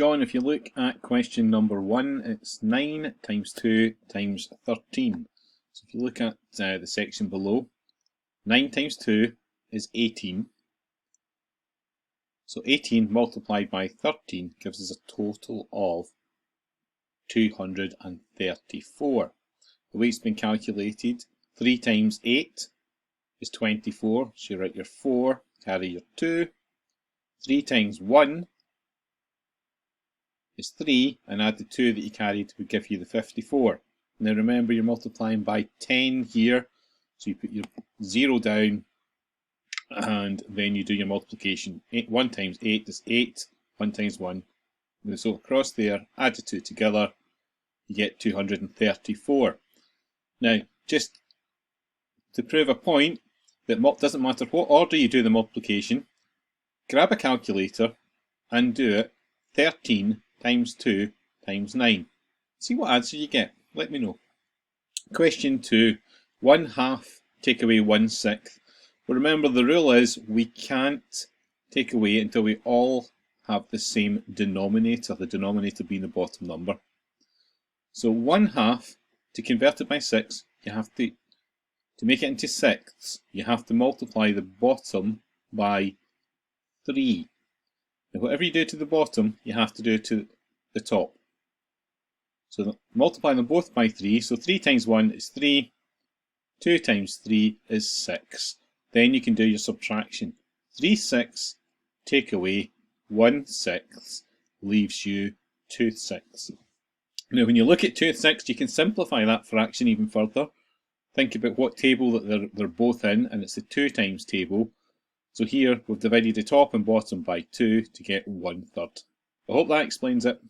John, if you look at question number 1, it's 9 times 2 times 13. So if you look at the section below, 9 times 2 is 18. So 18 multiplied by 13 gives us a total of 234. The way it's been calculated, 3 times 8 is 24, so you write your 4, carry your 2. 3 times 1 is 3, and add the 2 that you carried would give you the 54. Now remember, you're multiplying by 10 here, so you put your 0 down and then you do your multiplication. 1 times 8 is 8, 1 times 1. So across there, add the 2 together, you get 234. Now, just to prove a point, that doesn't matter what order you do the multiplication, grab a calculator and do it 13 times 2 times 9. See what answer you get. Let me know. Question 2. 1/2 take away 1/6. Well, remember the rule is we can't take away until we all have the same denominator, the denominator being the bottom number. So 1/2, to convert it by 6, you have to make it into sixths, you have to multiply the bottom by 3. Now whatever you do to the bottom, you have to do to the top. So multiply them both by 3, so 3 times 1 is 3, 2 times 3 is 6. Then you can do your subtraction. 3/6 take away 1/6 leaves you 2/6. Now when you look at 2/6, you can simplify that fraction even further. Think about what table that they're both in, and it's the 2 times table. So here we've divided the top and bottom by 2 to get 1/3. I hope that explains it.